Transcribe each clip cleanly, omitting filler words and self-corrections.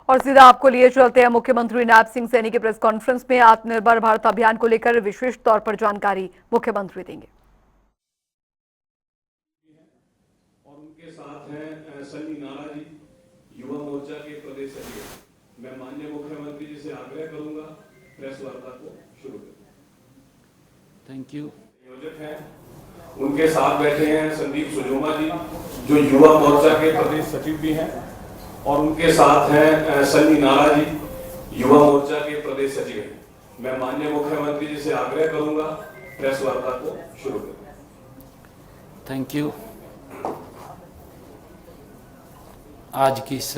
और सीधा आपको लिए चलते हैं मुख्यमंत्री नायब सिंह सैनी के प्रेस कॉन्फ्रेंस में। आत्मनिर्भर भारत अभियान को लेकर विशेष तौर पर जानकारी मुख्यमंत्री देंगे। और उनके साथ हैं सन्नी नारा जी, युवा मोर्चा के प्रदेश सचिव। मैं माननीय मुख्यमंत्री जी से आग्रह करूंगा प्रेस वार्ता को शुरू करें। Thank you. संयोजक हैं, उनके साथ बैठे हैं संदीप सुजोमा जी, जो युवा मोर्चा के प्रदेश सचिव भी हैं, और उनके साथ हैं सन्नी नारा जी, युवा मोर्चा के प्रदेश सचिव हैं। मैं माननीय मुख्यमंत्री जी से आग्रह करूंगा प्रेस वार्ता को शुरू करें। Thank you. आज की इस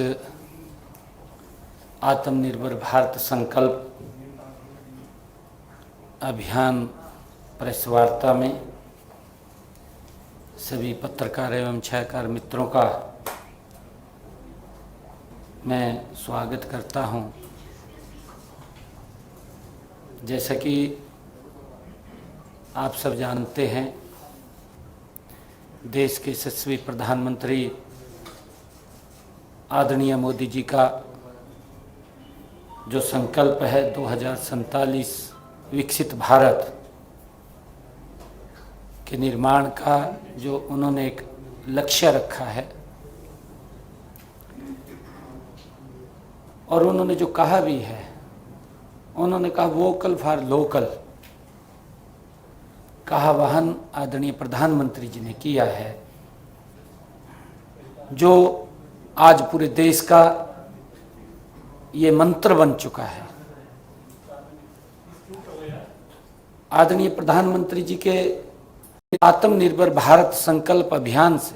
आत्मनिर्भर भारत संकल्प अभियान प्रेस वार्ता में सभी पत्रकार एवं छायाकार मित्रों का मैं स्वागत करता हूं। जैसा कि आप सब जानते हैं, देश के यशस्वी प्रधानमंत्री आदरणीय मोदी जी का जो संकल्प है 2047 विकसित भारत के निर्माण का, जो उन्होंने एक लक्ष्य रखा है, और उन्होंने जो कहा भी है, उन्होंने कहा वोकल फॉर लोकल का आह्वान आदरणीय प्रधानमंत्री जी ने किया है, जो आज पूरे देश का ये मंत्र बन चुका है। आदरणीय प्रधानमंत्री जी के आत्मनिर्भर भारत संकल्प अभियान से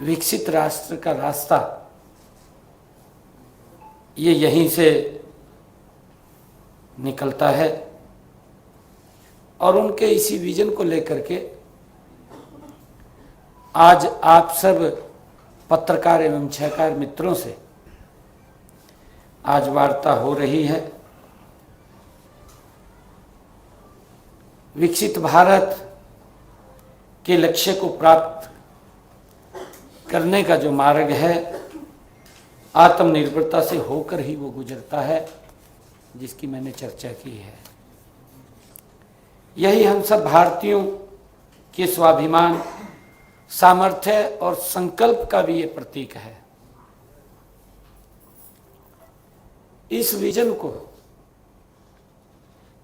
विकसित राष्ट्र का रास्ता ये यहीं से निकलता है, और उनके इसी विजन को लेकर के आज आप सब पत्रकार एवं छायाकार मित्रों से आज वार्ता हो रही है। विकसित भारत के लक्ष्य को प्राप्त करने का जो मार्ग है, आत्मनिर्भरता से होकर ही वो गुजरता है, जिसकी मैंने चर्चा की है। यही हम सब भारतीयों के स्वाभिमान, सामर्थ्य और संकल्प का भी ये प्रतीक है। इस विजन को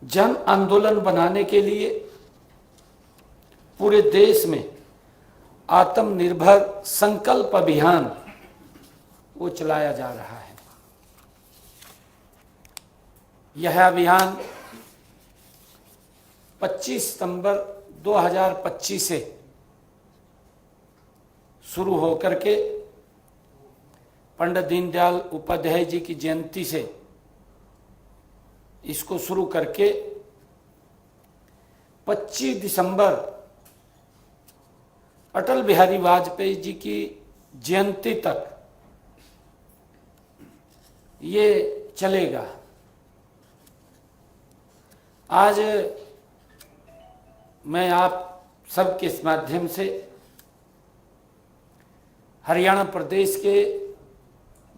जन आंदोलन बनाने के लिए पूरे देश में आत्मनिर्भर संकल्प अभियान वो चलाया जा रहा है। यह अभियान 25 सितंबर 2025 से शुरू होकर के पंडित दीनदयाल उपाध्याय जी की जयंती से इसको शुरू करके 25 दिसंबर अटल बिहारी वाजपेयी जी की जयंती तक ये चलेगा। आज मैं आप सबके इस माध्यम से हरियाणा प्रदेश के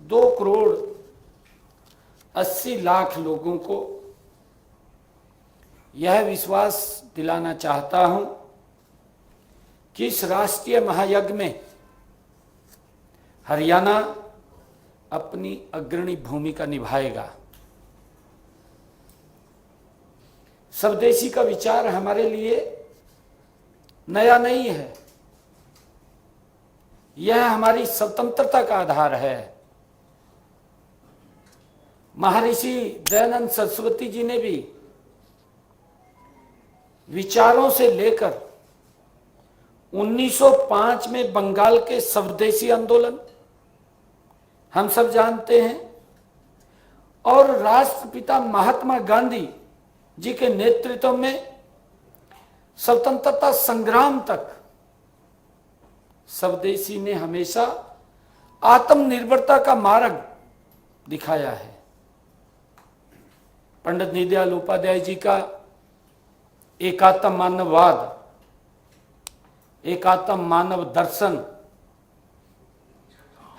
2 करोड़ 80 लाख लोगों को यह विश्वास दिलाना चाहता हूं कि इस राष्ट्रीय महायज्ञ में हरियाणा अपनी अग्रणी भूमिका निभाएगा। स्वदेशी का विचार हमारे लिए नया नहीं है, यह हमारी स्वतंत्रता का आधार है। महर्षि दयानंद सरस्वती जी ने भी विचारों से लेकर 1905 में बंगाल के स्वदेशी आंदोलन हम सब जानते हैं, और राष्ट्रपिता महात्मा गांधी जी के नेतृत्व में स्वतंत्रता संग्राम तक स्वदेशी ने हमेशा आत्मनिर्भरता का मार्ग दिखाया है। पंडित दीनदयाल उपाध्याय जी का एकात्म मानववाद, एकात्म मानव दर्शन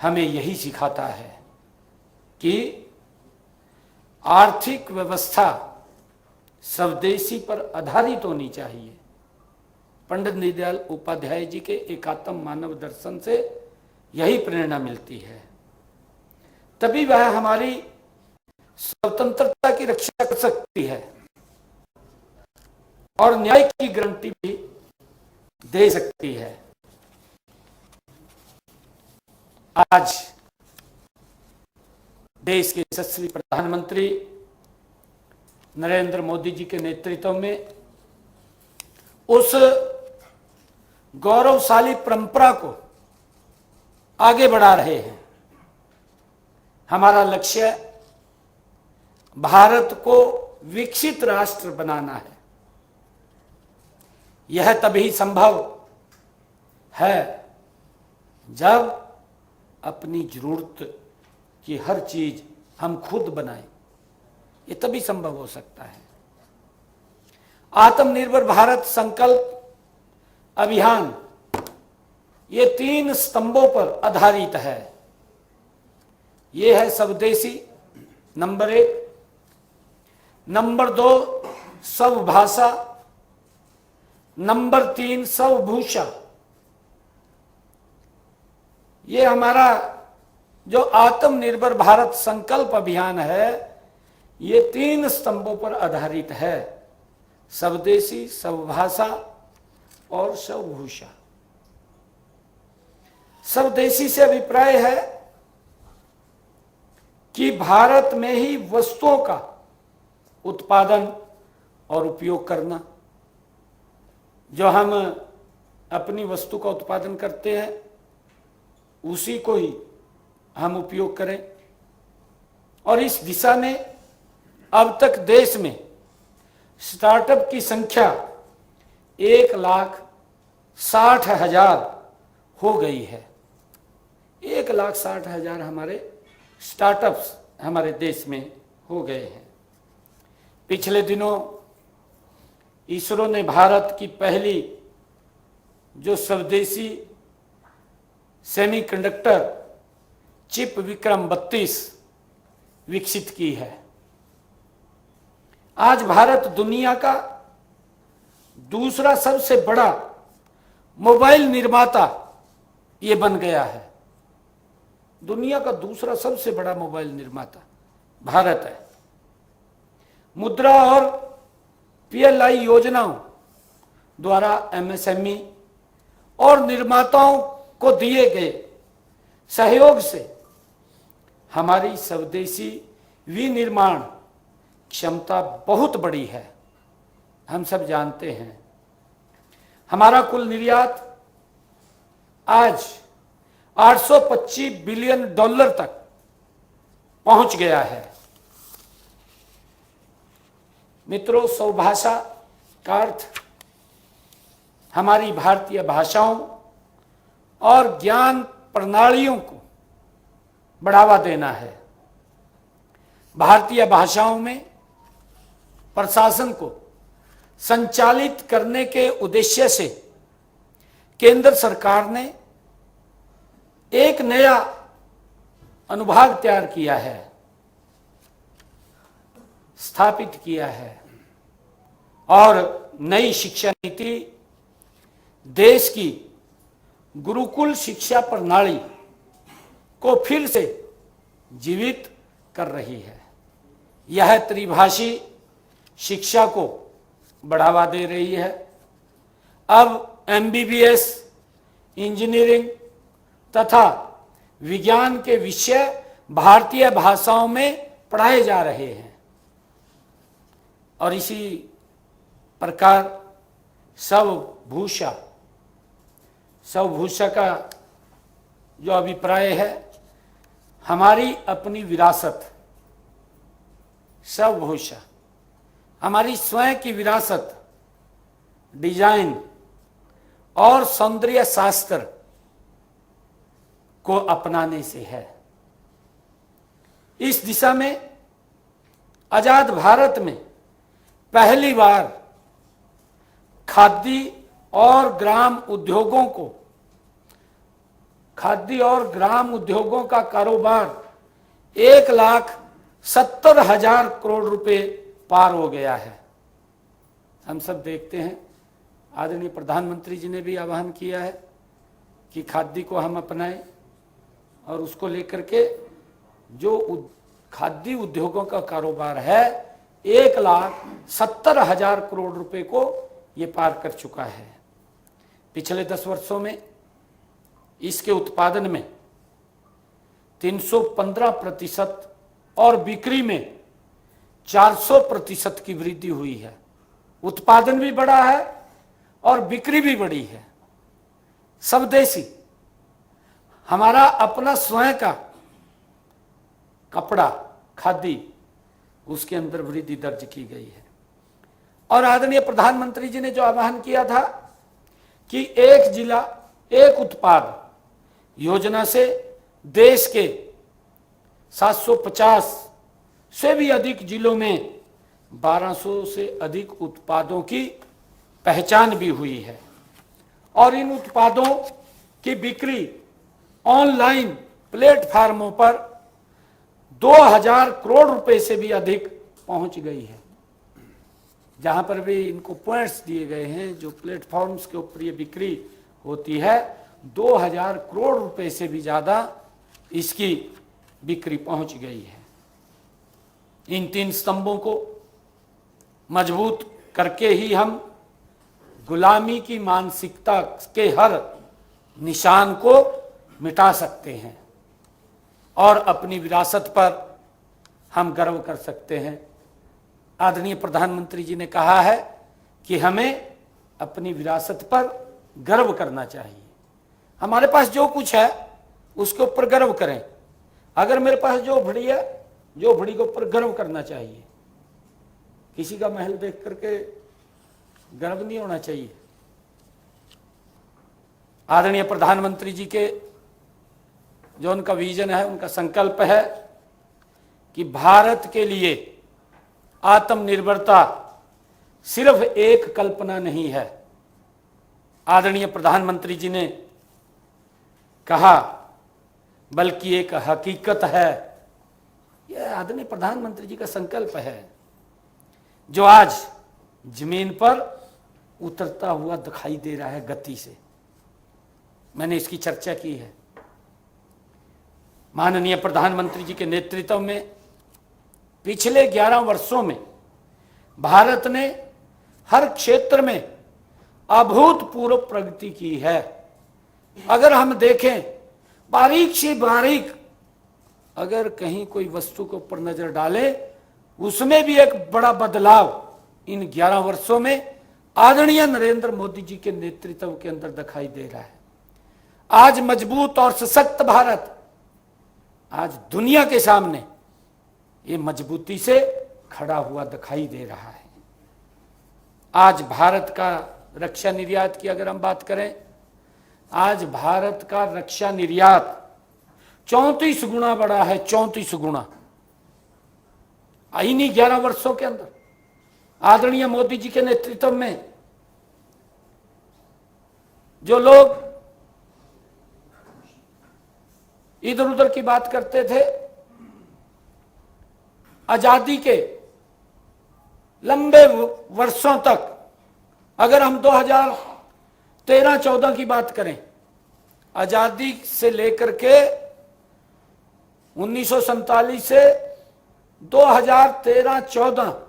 हमें यही सिखाता है कि आर्थिक व्यवस्था स्वदेशी पर आधारित होनी चाहिए। पंडित दीनदयाल उपाध्याय जी के एकात्म मानव दर्शन से यही प्रेरणा मिलती है, तभी वह हमारी स्वतंत्रता की रक्षा कर सकती है और न्याय की गारंटी भी दे सकती है। आज देश के यशस्वी प्रधानमंत्री नरेंद्र मोदी जी के नेतृत्व में उस गौरवशाली परंपरा को आगे बढ़ा रहे हैं। हमारा लक्ष्य भारत को विकसित राष्ट्र बनाना है। यह तभी संभव है जब अपनी जरूरत की हर चीज हम खुद बनाएं। ये तभी संभव हो सकता है। आत्मनिर्भर भारत संकल्प अभियान ये 3 स्तंभों पर आधारित है। ये है स्वदेशी नंबर 1, नंबर 2 स्वभाषा, नंबर 3 स्वभूषा। ये हमारा जो आत्मनिर्भर भारत संकल्प अभियान है ये 3 स्तंभों पर आधारित है, स्वदेशी, स्वभाषा और स्वभूषा। स्वदेशी से अभिप्राय है कि भारत में ही वस्तुओं का उत्पादन और उपयोग करना। जो हम अपनी वस्तु का उत्पादन करते हैं उसी को ही हम उपयोग करें। और इस दिशा में अब तक देश में स्टार्टअप की संख्या 1,60,000 हो गई है। 1,60,000 हमारे स्टार्टअप्स हमारे देश में हो गए हैं। पिछले दिनों इसरो ने भारत की पहली जो स्वदेशी सेमीकंडक्टर चिप विक्रम 32 विकसित की है। आज भारत दुनिया का दूसरा सबसे बड़ा मोबाइल निर्माता ये बन गया है। दुनिया का दूसरा सबसे बड़ा मोबाइल निर्माता भारत है। मुद्रा और पीएलआई योजनाओं द्वारा एमएसएमई और निर्माताओं को दिए गए सहयोग से हमारी स्वदेशी विनिर्माण क्षमता बहुत बड़ी है। हम सब जानते हैं हमारा कुल निर्यात आज $825 बिलियन तक पहुंच गया है। मित्रों, स्वभाषा का अर्थ हमारी भारतीय भाषाओं और ज्ञान प्रणालियों को बढ़ावा देना है। भारतीय भाषाओं में प्रशासन को संचालित करने के उद्देश्य से केंद्र सरकार ने एक नया अनुभाग तैयार किया है, स्थापित किया है। और नई शिक्षा नीति देश की गुरुकुल शिक्षा प्रणाली को फिर से जीवित कर रही है। यह त्रिभाषी शिक्षा को बढ़ावा दे रही है। अब एमबीबीएस, इंजीनियरिंग तथा विज्ञान के विषय भारतीय भाषाओं में पढ़ाए जा रहे हैं। और इसी प्रकार स्वभूषा का जो अभिप्राय है, हमारी अपनी विरासत, स्वभूषा हमारी स्वयं की विरासत, डिजाइन और सौंदर्य शास्त्र को अपनाने से है। इस दिशा में आजाद भारत में पहली बार खादी और ग्राम उद्योगों को खादी और ग्राम उद्योगों का कारोबार 1,70,000 करोड़ रुपए पार हो गया है। हम सब देखते हैं, आदरणीय प्रधानमंत्री जी ने भी आह्वान किया है कि खादी को हम अपनाएं और उसको लेकर के जो खादी उद्योगों का कारोबार है 1,70,000 करोड़ रुपए को ये पार कर चुका है। पिछले 10 वर्षों में इसके उत्पादन में 315% और बिक्री में 400% की वृद्धि हुई है। उत्पादन भी बढ़ा है और बिक्री भी बढ़ी है। स्वदेशी हमारा अपना स्वयं का कपड़ा खादी, उसके अंदर वृद्धि दर्ज की गई है। और आदरणीय प्रधानमंत्री जी ने जो आह्वान किया था कि एक जिला एक उत्पाद योजना से देश के 750 से भी अधिक जिलों में 1200 से अधिक उत्पादों की पहचान भी हुई है। और इन उत्पादों की बिक्री ऑनलाइन प्लेटफार्मों पर 2000 करोड़ रुपए से भी अधिक पहुंच गई है। जहां पर भी इनको पॉइंट्स दिए गए हैं, जो प्लेटफॉर्म्स के ऊपर ये बिक्री होती है, 2000 करोड़ रुपए से भी ज्यादा इसकी बिक्री पहुंच गई है। इन 3 स्तंभों को मजबूत करके ही हम गुलामी की मानसिकता के हर निशान को मिटा सकते हैं और अपनी विरासत पर हम गर्व कर सकते हैं। आदरणीय प्रधानमंत्री जी ने कहा है कि हमें अपनी विरासत पर गर्व करना चाहिए। हमारे पास जो कुछ है उसके ऊपर गर्व करें। अगर मेरे पास जो भड़ी है, जो भड़ी के ऊपर गर्व करना चाहिए। किसी का महल देख करके गर्व नहीं होना चाहिए। आदरणीय प्रधानमंत्री जी के जो उनका विजन है, उनका संकल्प है कि भारत के लिए आत्मनिर्भरता सिर्फ एक कल्पना नहीं है। आदरणीय प्रधानमंत्री जी ने कहा बल्कि एक हकीकत है। यह आदरणीय प्रधानमंत्री जी का संकल्प है जो आज जमीन पर उतरता हुआ दिखाई दे रहा है गति से। मैंने इसकी चर्चा की है। माननीय प्रधानमंत्री जी के नेतृत्व में पिछले 11 वर्षों में भारत ने हर क्षेत्र में अभूतपूर्व प्रगति की है। अगर हम देखें बारीक से बारीक, अगर कहीं कोई वस्तु के ऊपर नजर डालें, उसमें भी एक बड़ा बदलाव इन 11 वर्षों में आदरणीय नरेंद्र मोदी जी के नेतृत्व के अंदर दिखाई दे रहा है। आज मजबूत और सशक्त भारत आज दुनिया के सामने ये मजबूती से खड़ा हुआ दिखाई दे रहा है। आज भारत का रक्षा निर्यात की अगर हम बात करें, आज भारत का रक्षा निर्यात 34 गुना बढ़ा है। 34 गुना इन्हीं 11 वर्षों के अंदर आदरणीय मोदी जी के नेतृत्व में। जो लोग इधर उधर की बात करते थे, आजादी के लंबे वर्षों तक, अगर हम 2013-14 की बात करें, आजादी से लेकर के 1947 से 2013-14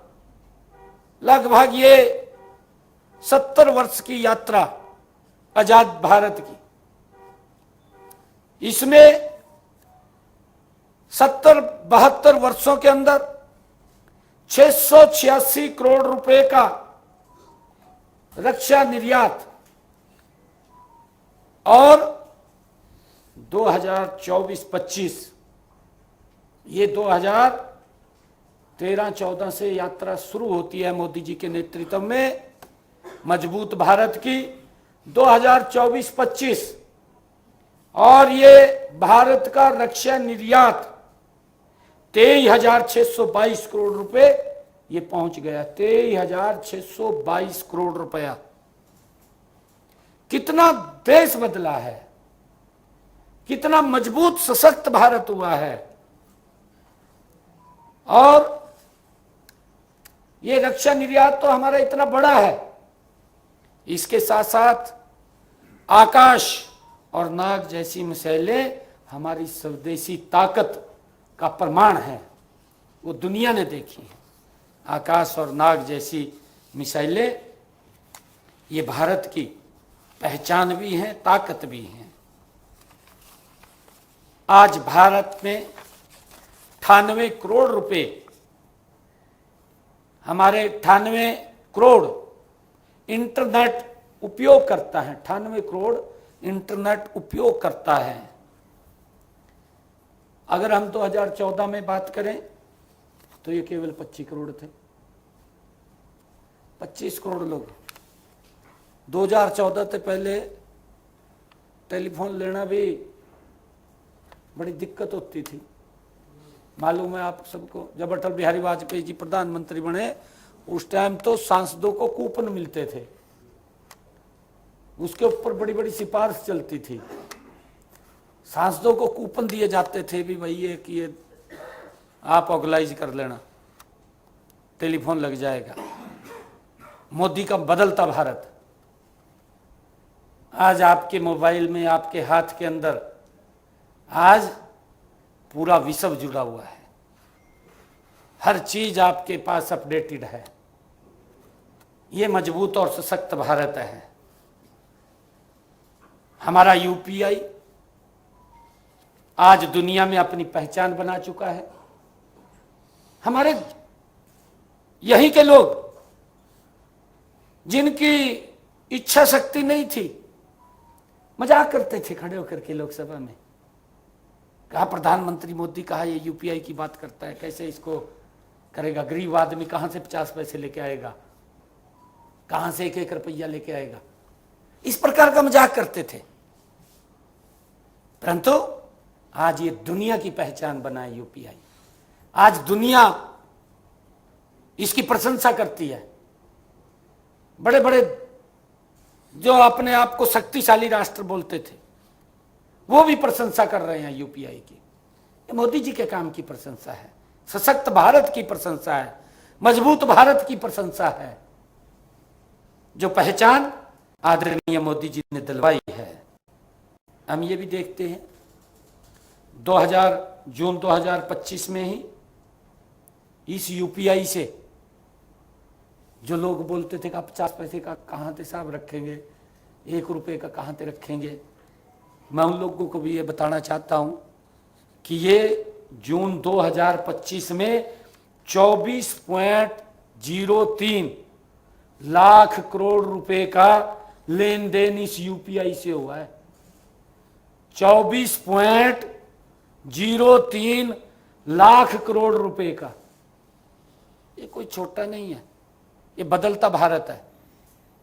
लगभग ये 70 वर्ष की यात्रा आजाद भारत की। इसमें 70-72 वर्षों के अंदर 686 करोड़ रुपए का रक्षा निर्यात और 2024-25 ये 2013-14 से यात्रा शुरू होती है मोदी जी के नेतृत्व में मजबूत भारत की। 2024-25 और ये भारत का रक्षा निर्यात 23,622 करोड़ रुपए ये पहुंच गया। 23,622 करोड़ रुपया। कितना देश बदला है, कितना मजबूत सशक्त भारत हुआ है। और ये रक्षा निर्यात तो हमारा इतना बड़ा है, इसके साथ साथ आकाश और नाग जैसी मिसाइलें हमारी स्वदेशी ताकत का प्रमाण है, वो दुनिया ने देखी है। आकाश और नाग जैसी मिसाइलें ये भारत की पहचान भी है, ताकत भी है। आज भारत में 98 करोड़ रुपए, हमारे 98 करोड़ इंटरनेट उपयोग करता है, 98 करोड़ इंटरनेट उपयोग करता है। अगर हम 2014 में बात करें तो ये केवल 25 करोड़ थे, 25 करोड़ लोग। 2014 से पहले टेलीफोन लेना भी बड़ी दिक्कत होती थी। मालूम है आप सबको, जब अटल बिहारी वाजपेयी जी प्रधानमंत्री बने उस टाइम तो सांसदों को कूपन मिलते थे, उसके ऊपर बड़ी बड़ी सिफारिश चलती थी। सांसदों को कूपन दिए जाते थे भी भाई ये कि ये आप ऑर्गेनाइज कर लेना, टेलीफोन लग जाएगा। मोदी का बदलता भारत, आज आपके मोबाइल में, आपके हाथ के अंदर आज पूरा विश्व जुड़ा हुआ है, हर चीज आपके पास अपडेटेड है। ये मजबूत और सशक्त भारत है। हमारा यूपीआई आज दुनिया में अपनी पहचान बना चुका है। हमारे यहीं के लोग जिनकी इच्छा शक्ति नहीं थी, मजाक करते थे खड़े होकर के लोकसभा में, कहा प्रधानमंत्री मोदी कहा ये यूपीआई की बात करता है, कैसे इसको करेगा, गरीब आदमी कहां से 50 पैसे लेके आएगा, कहां से 1-1 रुपया लेके आएगा, इस प्रकार का मजाक करते थे। परंतु आज ये दुनिया की पहचान बना है यूपीआई। आज दुनिया इसकी प्रशंसा करती है। बड़े बड़े जो अपने आप को शक्तिशाली राष्ट्र बोलते थे वो भी प्रशंसा कर रहे हैं यूपीआई की। ये मोदी जी के काम की प्रशंसा है, सशक्त भारत की प्रशंसा है, मजबूत भारत की प्रशंसा है, जो पहचान आदरणीय मोदी जी ने दिलवाई है। हम ये भी देखते हैं जून 2025 में ही इस यूपीआई से जो लोग बोलते थे कि 50 पैसे का कहां से हिसाब रखेंगे, 1 रुपए का कहां से रखेंगे, मैं उन लोगों को भी ये बताना चाहता हूं कि ये जून 2025 में 24.03 लाख करोड़ रुपए का लेन देन इस यूपीआई से हुआ है। 24.03 लाख करोड़ रुपए का, ये कोई छोटा नहीं है, ये बदलता भारत है।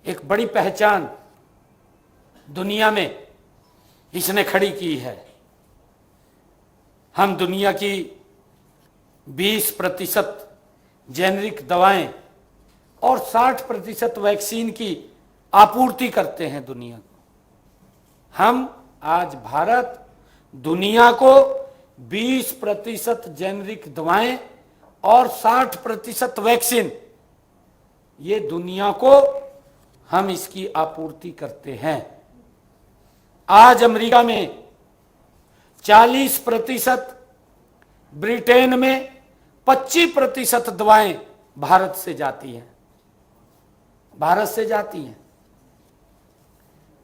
एक बड़ी पहचान दुनिया में इसने खड़ी की है। हम दुनिया की 20% जेनरिक दवाएं और 60% वैक्सीन की आपूर्ति करते हैं दुनिया को। हम आज भारत दुनिया को 20% जेनरिक दवाएं और 60% वैक्सीन, ये दुनिया को हम इसकी आपूर्ति करते हैं। आज अमेरिका में 40%, ब्रिटेन में 25% दवाएं भारत से जाती हैं, भारत से जाती हैं।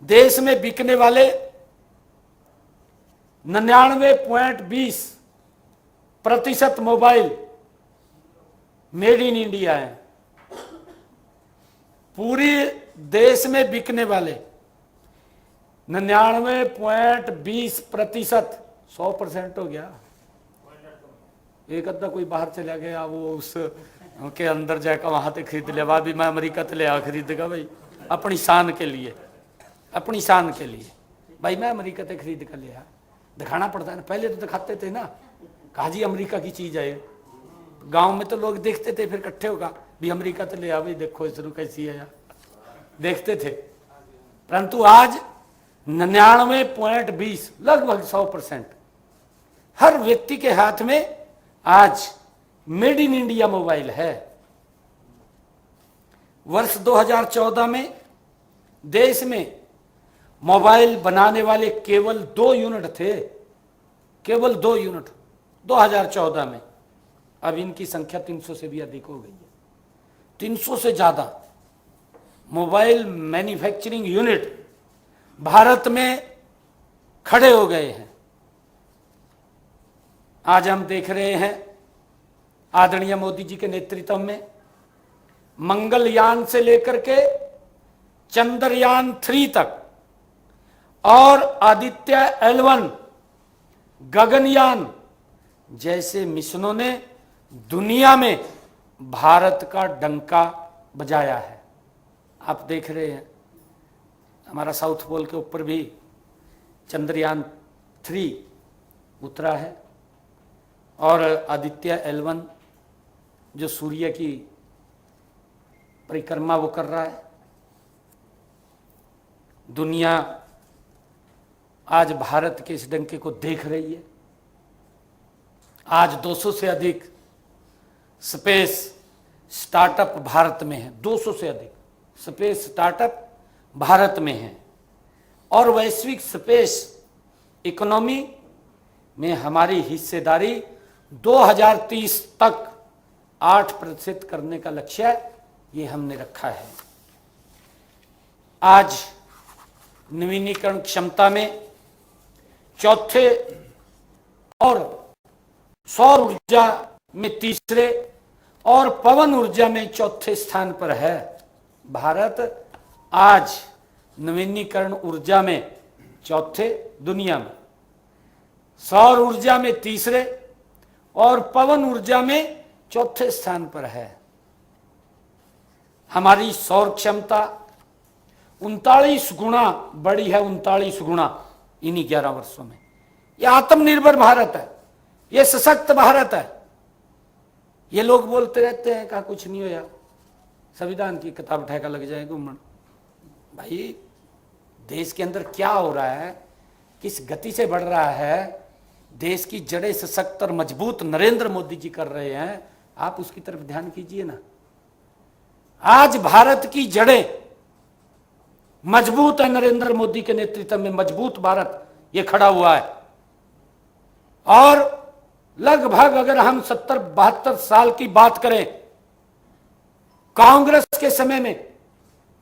देश में बिकने वाले 99.20% मोबाइल मेड इन इंडिया है। पूरी देश में बिकने वाले 99.20%, 100% हो गया। एक अद्धा कोई बाहर चला गया, वो उस के अंदर जाकर वहां से खरीद लिया, वहां भी मैं अमेरिका से ले खरीदेगा भाई, अपनी शान के लिए, अपनी शान के लिए। भाई मैं अमेरिका से खरीद कर लिया, दिखाना पड़ता है ना। पहले तो दिखाते थे ना, कहा जी अमेरिका की चीज है। गांव में तो लोग देखते थे, फिर इकट्ठे होगा भी अमेरिका से ले आ भाई, देखो इसरो कैसी है यार, देखते थे। परंतु आज 99.20 लगभग 100%। हर व्यक्ति के हाथ में आज मेड इन इंडिया मोबाइल है। वर्ष 2014 में देश में मोबाइल बनाने वाले केवल 2 यूनिट थे, केवल 2 यूनिट 2014 में। अब इनकी संख्या 300 से भी अधिक हो गई है। 300 से ज्यादा मोबाइल मैन्युफैक्चरिंग यूनिट भारत में खड़े हो गए हैं। आज हम देख रहे हैं आदरणीय मोदी जी के नेतृत्व में मंगलयान से लेकर के चंद्रयान 3 तक और आदित्य L1 गगनयान जैसे मिशनों ने दुनिया में भारत का डंका बजाया है। आप देख रहे हैं हमारा साउथ पोल के ऊपर भी चंद्रयान 3 उतरा है और आदित्य L1 जो सूर्य की परिक्रमा वो कर रहा है। दुनिया आज भारत के इस डंके को देख रही है। आज 200 से अधिक स्पेस स्टार्टअप भारत में है। 200 से अधिक स्पेस स्टार्टअप भारत में है और वैश्विक स्पेस इकोनॉमी में हमारी हिस्सेदारी 2030 तक 8% करने का लक्ष्य ये हमने रखा है। आज नवीनीकरण क्षमता में चौथे और सौर ऊर्जा में तीसरे और पवन ऊर्जा में चौथे स्थान पर है भारत। आज नवीनीकरण ऊर्जा में चौथे दुनिया में, सौर ऊर्जा में तीसरे और पवन ऊर्जा में चौथे स्थान पर है। हमारी सौर क्षमता 39 गुना बढ़ी है, 39 गुना इन्हीं 11 वर्षों में। यह आत्मनिर्भर भारत है, यह सशक्त भारत है। ये लोग बोलते रहते हैं कहा कुछ नहीं हो यार, संविधान की किताब उठा कर लग जाए घूमन। भाई देश के अंदर क्या हो रहा है, किस गति से बढ़ रहा है, देश की जड़ें सशक्त और मजबूत नरेंद्र मोदी जी कर रहे हैं। आप उसकी तरफ ध्यान कीजिए ना। आज भारत की जड़ें मजबूत है, नरेंद्र मोदी के नेतृत्व में मजबूत भारत ये खड़ा हुआ है। और लगभग अगर हम 70-72 साल की बात करें, कांग्रेस के समय में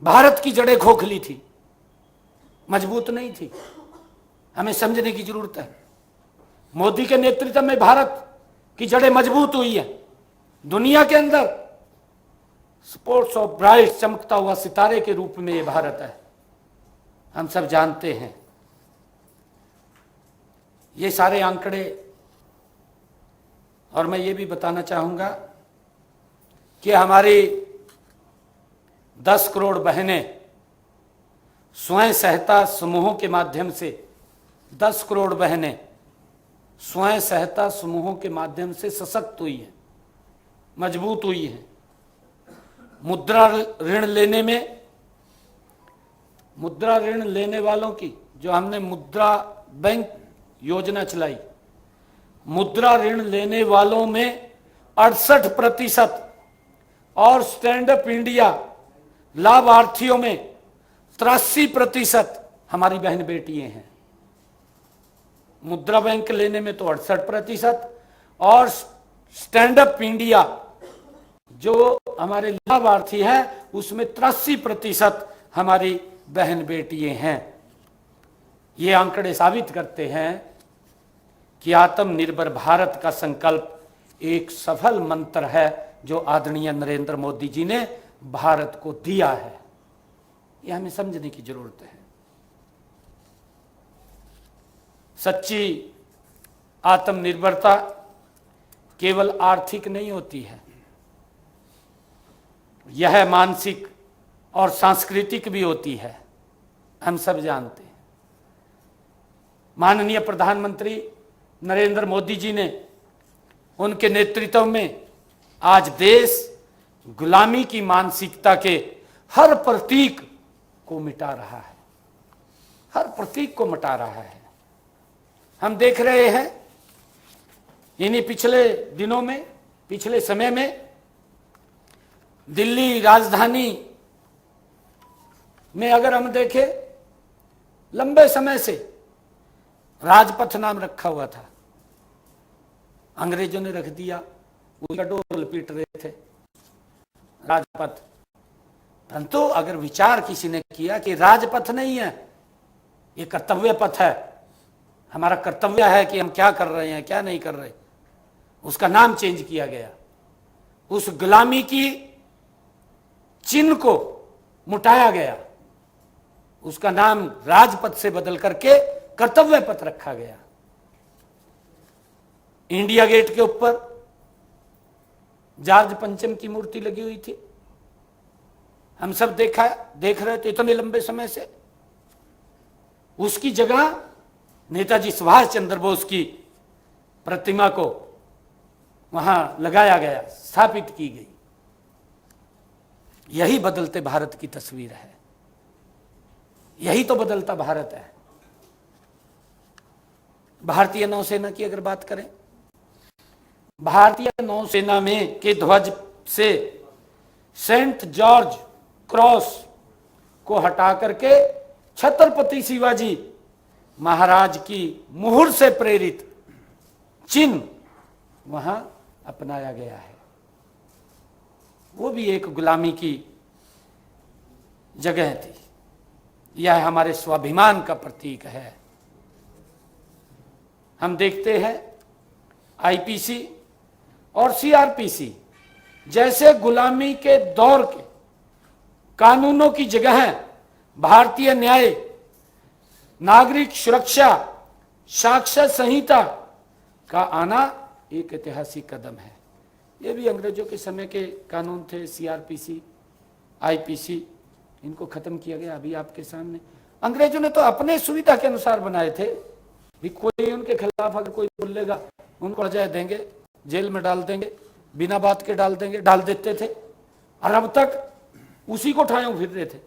भारत की जड़ें खोखली थी, मजबूत नहीं थी। हमें समझने की जरूरत है। मोदी के नेतृत्व में भारत की जड़ें मजबूत हुई है। दुनिया के अंदर स्पोर्ट्स ऑफ ब्राइट चमकता हुआ सितारे के रूप में ये भारत है, हम सब जानते हैं। ये सारे आंकड़े, और मैं ये भी बताना चाहूंगा कि हमारी 10 करोड़ बहनें स्वयं सहायता समूहों के माध्यम से, 10 करोड़ बहनें स्वयं सहायता समूहों के माध्यम से सशक्त हुई है, मजबूत हुई है। मुद्रा ऋण लेने में, मुद्रा ऋण लेने वालों की जो हमने मुद्रा बैंक योजना चलाई, मुद्रा ऋण लेने वालों में 68% और स्टैंड अप इंडिया लाभार्थियों में 83% हमारी बहन बेटियां हैं। मुद्रा बैंक लेने में तो 68% और स्टैंड अप इंडिया जो हमारे लाभार्थी हैं उसमें 83% हमारी बहन बेटियां हैं। ये आंकड़े साबित करते हैं कि आत्मनिर्भर भारत का संकल्प एक सफल मंत्र है जो आदरणीय नरेंद्र मोदी जी ने भारत को दिया है। यह हमें समझने की जरूरत है। सच्ची आत्मनिर्भरता केवल आर्थिक नहीं होती है, यह मानसिक और सांस्कृतिक भी होती है, हम सब जानते हैं। माननीय प्रधानमंत्री नरेंद्र मोदी जी ने, उनके नेतृत्व में आज देश गुलामी की मानसिकता के हर प्रतीक को मिटा रहा है, हर प्रतीक को मिटा रहा है। हम देख रहे हैं इन्हीं पिछले दिनों में, पिछले समय में दिल्ली राजधानी में अगर हम देखें, लंबे समय से राजपथ नाम रखा हुआ था, अंग्रेजों ने रख दिया, उसका डोल पीट रहे थे राजपथ। परंतु अगर विचार किसी ने किया कि राजपथ नहीं है, ये कर्तव्य पथ है, हमारा कर्तव्य है कि हम क्या कर रहे हैं क्या नहीं कर रहे, उसका नाम चेंज किया गया। उस गुलामी की चिन्ह को मुटाया गया, उसका नाम राजपथ से बदल करके कर्तव्य पथ रखा गया। इंडिया गेट के ऊपर जॉर्ज पंचम की मूर्ति लगी हुई थी, हम सब देख रहे थे इतने लंबे समय से। उसकी जगह नेताजी सुभाष चंद्र बोस की प्रतिमा को वहां लगाया गया, स्थापित की गई। यही बदलते भारत की तस्वीर है, यही तो बदलता भारत है। भारतीय नौसेना की अगर बात करें, भारतीय नौसेना में के ध्वज से सेंट जॉर्ज क्रॉस को हटा करके छत्रपति शिवाजी महाराज की मुहर से प्रेरित चिन्ह वहां अपनाया गया है। वो भी एक गुलामी की जगह थी। यह हमारे स्वाभिमान का प्रतीक है। हम देखते हैं आईपीसी और सीआरपीसी जैसे गुलामी के दौर के कानूनों की जगह भारतीय न्याय, नागरिक सुरक्षा, साक्ष्य संहिता का आना एक ऐतिहासिक कदम है। ये भी अंग्रेजों के समय के कानून थे, सीआरपीसी, आईपीसी, इनको खत्म किया गया अभी आपके सामने। अंग्रेजों ने तो अपने सुविधा के अनुसार बनाए थे, भी कोई उनके खिलाफ अगर कोई बोलेगा उनको सजा देंगे, जेल में डाल देंगे, बिना बात के डाल देंगे, डाल देते थे। और अब तक उसी को ठाए फिर रहे थे।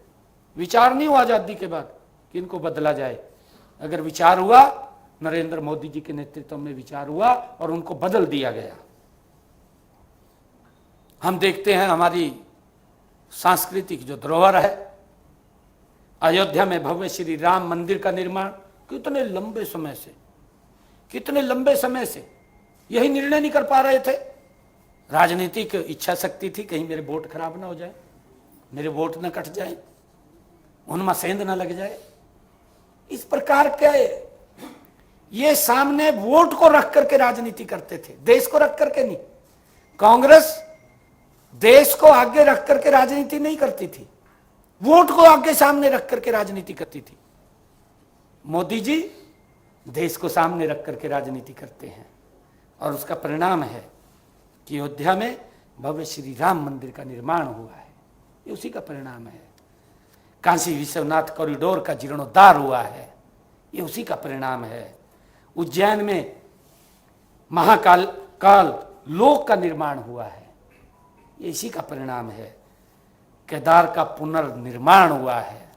विचार नहीं हुआ आजादी के बाद कि इनको बदला जाए। अगर विचार हुआ, नरेंद्र मोदी जी के नेतृत्व में विचार हुआ और उनको बदल दिया गया। हम देखते हैं हमारी सांस्कृतिक जो धरोहर है, अयोध्या में भव्य श्री राम मंदिर का निर्माण कितने लंबे समय से यही निर्णय नहीं कर पा रहे थे। राजनीतिक इच्छा शक्ति थी, कहीं मेरे वोट खराब ना हो जाए, मेरे वोट न कट जाए, उनमें सेंध न लग जाए। इस प्रकार के ये सामने वोट को रख करके राजनीति करते थे, देश को रख करके नहीं। कांग्रेस देश को आगे रख करके राजनीति नहीं करती थी, वोट को आगे सामने रख करके राजनीति करती थी। मोदी जी देश को सामने रख करके राजनीति करते हैं और उसका परिणाम है कि अयोध्या में भव्य श्री राम मंदिर का निर्माण हुआ है। ये उसी का परिणाम है। काशी विश्वनाथ कॉरिडोर का जीर्णोद्धार हुआ है, ये उसी का परिणाम है। उज्जैन में महाकाल लोक का निर्माण हुआ है, ये इसी का परिणाम है। केदार का पुनर्निर्माण हुआ है,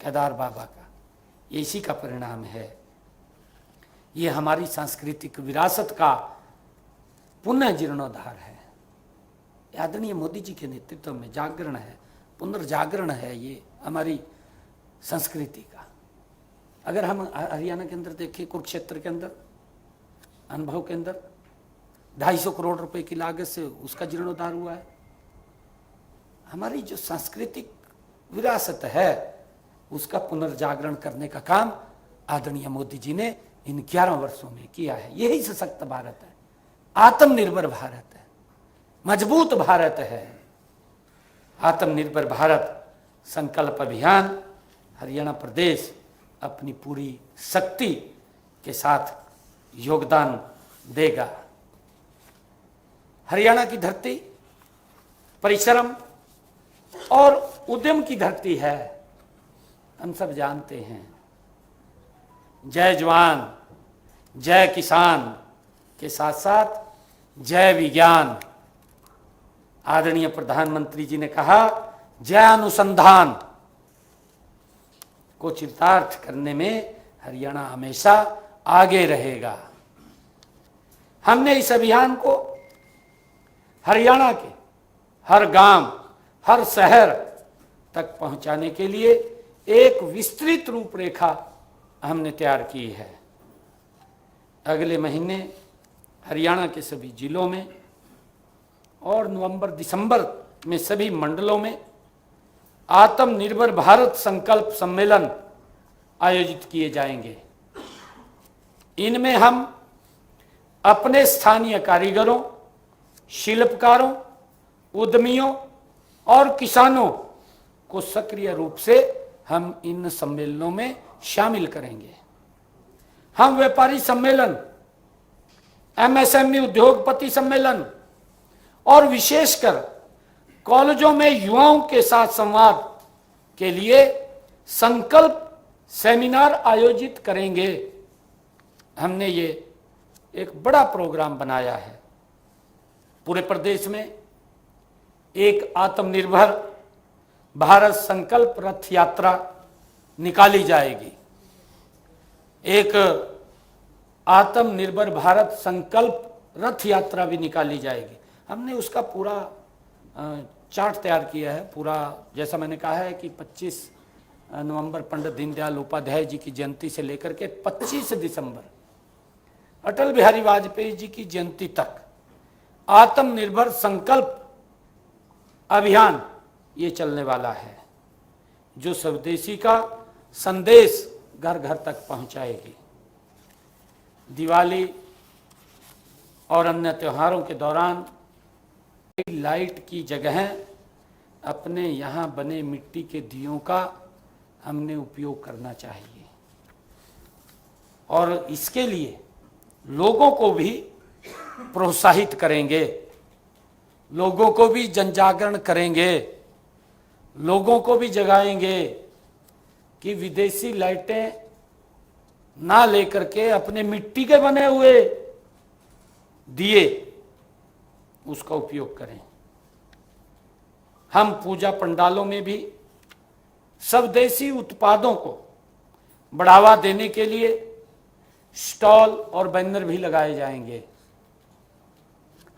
केदार बाबा का, ये इसी का परिणाम है। ये हमारी सांस्कृतिक विरासत का पुनः जीर्णोद्धार है। आदरणीय मोदी जी के नेतृत्व में जागरण है, पुनर्जागरण है ये हमारी संस्कृति का। अगर हम हरियाणा के अंदर देखें, कुरुक्षेत्र के अंदर अनुभव के अंदर 250 करोड़ रुपए की लागत से उसका जीर्णोद्धार हुआ है। हमारी जो सांस्कृतिक विरासत है उसका पुनर्जागरण करने का काम आदरणीय मोदी जी ने इन 11 वर्षों में किया है। यही सशक्त भारत है, आत्मनिर्भर भारत है, मजबूत भारत है। आत्मनिर्भर भारत संकल्प अभियान हरियाणा प्रदेश अपनी पूरी शक्ति के साथ योगदान देगा। हरियाणा की धरती परिश्रम और उद्यम की धरती है, हम सब जानते हैं। जय जवान जय किसान के साथ साथ जय विज्ञान। आदरणीय प्रधानमंत्री जी ने कहा जय अनुसंधान। को चरितार्थ करने में हरियाणा हमेशा आगे रहेगा। हमने इस अभियान को हरियाणा के हर गांव, हर शहर तक पहुंचाने के लिए एक विस्तृत रूपरेखा हमने तैयार की है। अगले महीने हरियाणा के सभी जिलों में और नवंबर दिसंबर में सभी मंडलों में आत्मनिर्भर भारत संकल्प सम्मेलन आयोजित किए जाएंगे। इनमें हम अपने स्थानीय कारीगरों, शिल्पकारों, उद्यमियों और किसानों को सक्रिय रूप से हम इन सम्मेलनों में शामिल करेंगे। हम व्यापारी सम्मेलन, एमएसएमई उद्योगपति सम्मेलन और विशेषकर कॉलेजों में युवाओं के साथ संवाद के लिए संकल्प सेमिनार आयोजित करेंगे। हमने ये एक बड़ा प्रोग्राम बनाया है। पूरे प्रदेश में एक आत्मनिर्भर भारत संकल्प रथ यात्रा निकाली जाएगी। एक आत्मनिर्भर भारत संकल्प रथ यात्रा भी निकाली जाएगी। हमने उसका पूरा चार्ट तैयार किया है। पूरा जैसा मैंने कहा है कि 25 नवंबर पंडित दीनदयाल उपाध्याय जी की जयंती से लेकर के 25 दिसंबर अटल बिहारी वाजपेयी जी की जयंती तक आत्मनिर्भर संकल्प अभियान ये चलने वाला है, जो स्वदेशी का संदेश घर घर तक पहुंचाएगी। दिवाली और अन्य त्योहारों के दौरान लाइट की जगह अपने यहाँ बने मिट्टी के दियों का हमने उपयोग करना चाहिए और इसके लिए लोगों को भी प्रोत्साहित करेंगे, लोगों को भी जनजागरण करेंगे, लोगों को भी जगाएंगे कि विदेशी लाइटें ना लेकर के अपने मिट्टी के बने हुए दिए उसका उपयोग करें। हम पूजा पंडालों में भी स्वदेशी उत्पादों को बढ़ावा देने के लिए स्टॉल और बैनर भी लगाए जाएंगे।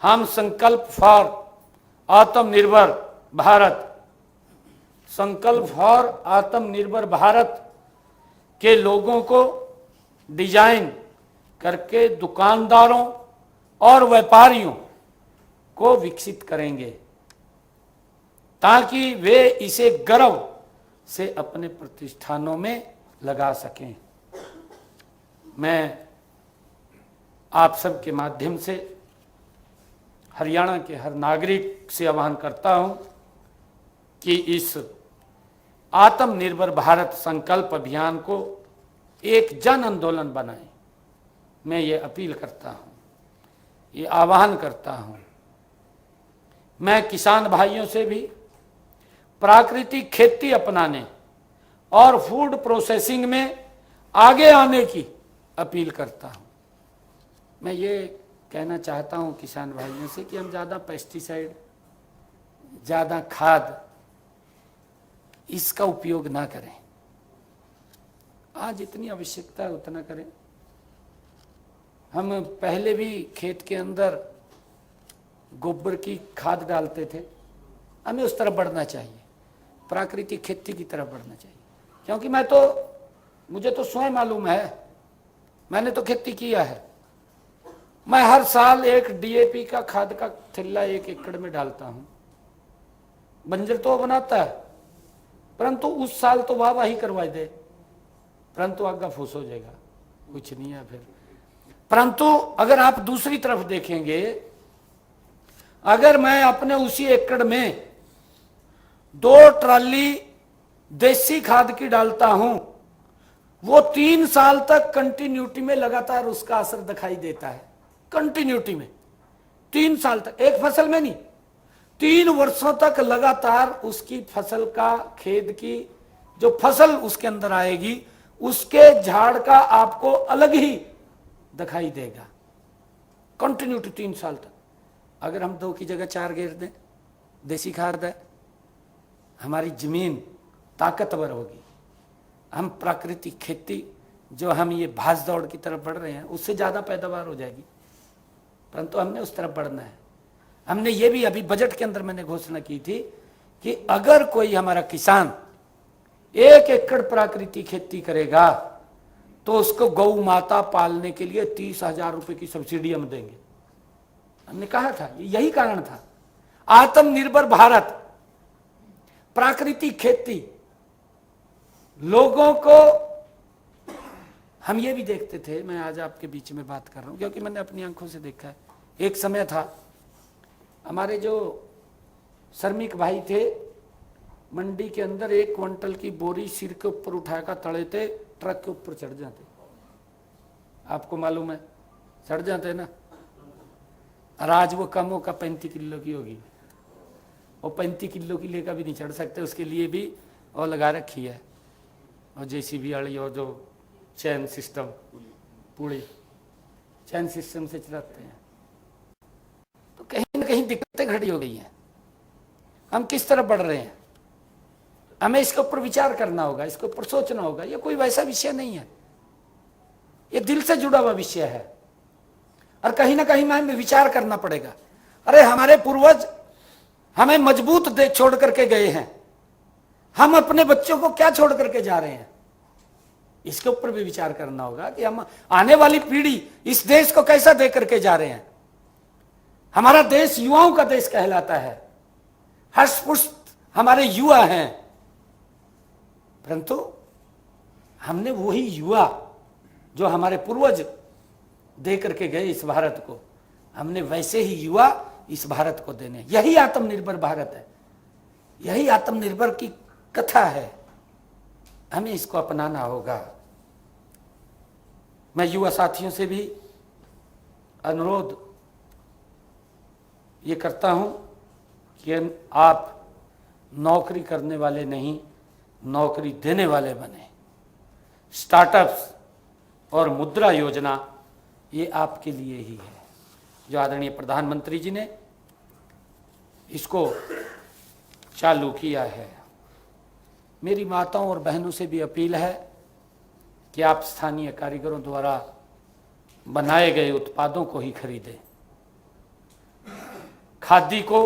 हम संकल्प फॉर आत्मनिर्भर भारत, संकल्प फॉर आत्मनिर्भर भारत के लोगों को डिजाइन करके दुकानदारों और व्यापारियों को विकसित करेंगे ताकि वे इसे गर्व से अपने प्रतिष्ठानों में लगा सकें। मैं आप सब के माध्यम से हरियाणा के हर नागरिक से आह्वान करता हूं कि इस आत्मनिर्भर भारत संकल्प अभियान को एक जन आंदोलन बनाएं। मैं ये अपील करता हूं, ये आह्वान करता हूं। मैं किसान भाइयों से भी प्राकृतिक खेती अपनाने और फूड प्रोसेसिंग में आगे आने की अपील करता हूं। मैं ये कहना चाहता हूं किसान भाइयों से कि हम ज़्यादा पेस्टिसाइड, ज़्यादा खाद इसका उपयोग ना करें। आज इतनी आवश्यकता है उतना करें। हम पहले भी खेत के अंदर गोबर की खाद डालते थे, हमें उस तरफ बढ़ना चाहिए, प्राकृतिक खेती की तरफ बढ़ना चाहिए। क्योंकि मुझे तो स्वयं मालूम है, मैंने तो खेती किया है। मैं हर साल एक डीएपी का खाद का थैला 1 एकड़ में डालता हूं। बंजर तो बनाता है, परंतु उस साल तो वाह ही करवा दे, परंतु आगा फूस हो जाएगा, कुछ नहीं है फिर। परंतु अगर आप दूसरी तरफ देखेंगे, अगर मैं अपने उसी एकड़ में 2 ट्राली देसी खाद की डालता हूं, वो 3 साल तक कंटिन्यूटी में लगातार उसका असर दिखाई देता है। कंटिन्यूटी में 3 साल तक, एक फसल में नहीं, 3 वर्षों तक लगातार उसकी फसल का, खेत की जो फसल उसके अंदर आएगी, उसके झाड़ का आपको अलग ही दिखाई देगा। कंटिन्यूटी 3 साल तक। अगर हम 2 की जगह 4 घेर दें, देसी खाद है, हमारी जमीन ताकतवर होगी, हम प्राकृतिक खेती, जो हम ये भाग दौड़ की तरफ बढ़ रहे हैं, उससे ज़्यादा पैदावार हो जाएगी, परंतु हमने उस तरफ बढ़ना है। हमने ये भी अभी बजट के अंदर मैंने घोषणा की थी कि अगर कोई हमारा किसान 1 एकड़ प्राकृतिक खेती करेगा तो उसको गौ माता पालने के लिए 30,000 रुपए की सब्सिडी हम देंगे। हमने कहा था, यही कारण था। आत्मनिर्भर भारत, प्राकृतिक खेती, लोगों को हम ये भी देखते थे। मैं आज आपके बीच में बात कर रहा हूं क्योंकि मैंने अपनी आंखों से देखा है। एक समय था, हमारे जो श्रमिक भाई थे, मंडी के अंदर 1 क्विंटल की बोरी सिर के ऊपर उठाकर तड़े थे, ट्रक के ऊपर चढ़ जाते। आपको मालूम है, चढ़ जाते ना। और आज वो कम हो का 35 किलो की होगी, और 35 किलो की लेकर भी नहीं चढ़ सकते, उसके लिए भी और लगा रखी है, और JCB वाली, और जो चैन सिस्टम, पूरी चैन सिस्टम से चलाते हैं। तो कहीं ना कहीं दिक्कतें खड़ी हो गई हैं। हम किस तरफ बढ़ रहे हैं, हमें इसके ऊपर विचार करना होगा, इसके ऊपर सोचना होगा। ये कोई वैसा विषय नहीं है, ये दिल से जुड़ा हुआ विषय है, और कहीं ना कहीं हमें विचार करना पड़ेगा। अरे हमारे पूर्वज हमें मजबूत देश छोड़ करके गए हैं, हम अपने बच्चों को क्या छोड़ करके जा रहे हैं, इसके ऊपर भी विचार करना होगा कि हम आने वाली पीढ़ी इस देश को कैसा दे करके जा रहे हैं। हमारा देश युवाओं का देश कहलाता है, हर्षपुष्ट हमारे युवा हैं, परंतु हमने वही युवा जो हमारे पूर्वज दे करके गए इस भारत को, हमने वैसे ही युवा इस भारत को देने। यही आत्मनिर्भर भारत है, यही आत्मनिर्भर की कथा है, हमें इसको अपनाना होगा। मैं युवा साथियों से भी अनुरोध ये करता हूं कि आप नौकरी करने वाले नहीं, नौकरी देने वाले बने। स्टार्टअप्स और मुद्रा योजना ये आपके लिए ही है, जो आदरणीय प्रधानमंत्री जी ने इसको चालू किया है। मेरी माताओं और बहनों से भी अपील है कि आप स्थानीय कारीगरों द्वारा बनाए गए उत्पादों को ही खरीदें, खादी को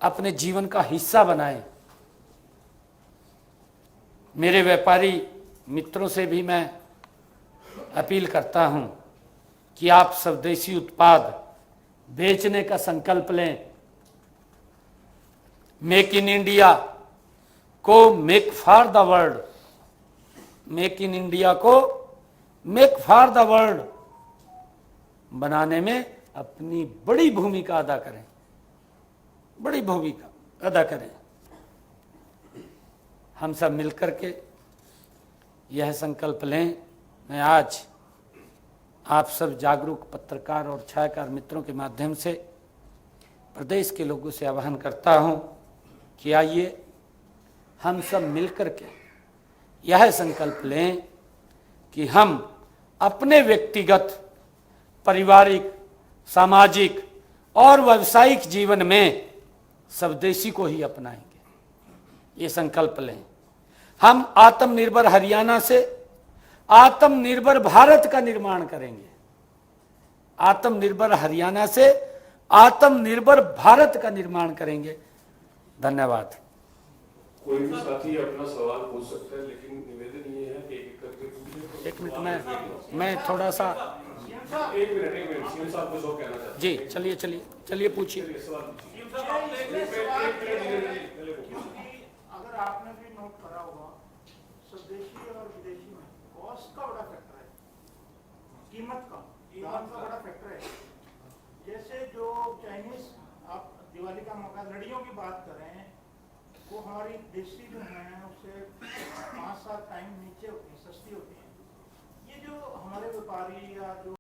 अपने जीवन का हिस्सा बनाएं। मेरे व्यापारी मित्रों से भी मैं अपील करता हूं कि आप स्वदेशी उत्पाद बेचने का संकल्प लें। मेक इन इंडिया को make for the world, make in India को मेक फॉर द वर्ल्ड बनाने में अपनी बड़ी भूमिका अदा करें, बड़ी भूमिका अदा करें। हम सब मिलकर के यह संकल्प लें। मैं आज आप सब जागरूक पत्रकार और छायाकार मित्रों के माध्यम से प्रदेश के लोगों से आह्वान करता हूं कि आइए हम सब मिलकर के यह संकल्प लें कि हम अपने व्यक्तिगत, पारिवारिक, सामाजिक और व्यावसायिक जीवन में स्वदेशी को ही अपनाएंगे। ये संकल्प लें। हम आत्मनिर्भर हरियाणा से आत्मनिर्भर भारत का निर्माण करेंगे। आत्मनिर्भर हरियाणा से आत्मनिर्भर भारत का निर्माण करेंगे। धन्यवाद। कोई भी साथी अपना सवाल पूछ सकता है, लेकिन निवेदन ये है कि एक करके पूछिए। 1 मिनट मैं थोड़ा सा एक मिनट सीएम साहब कुछ और कहना चाहते जी, चलिए पूछिए। हैं। सवाल पूछिए। अगर आपने भी नोट करा होगा, स्वदेशी और विदेशी में कॉस्ट का बड़ा फैक्टर है, कीमत का बड़ा फैक्टर है। जैसे जो चाइनीज, आप दिवाली का मौका, लड़ियों की बात कर रहे हैं, वो हमारी देशी जो है उससे 5-7 टाइम नीचे होती है, सस्ती होती है। ये जो हमारे व्यापारी या जो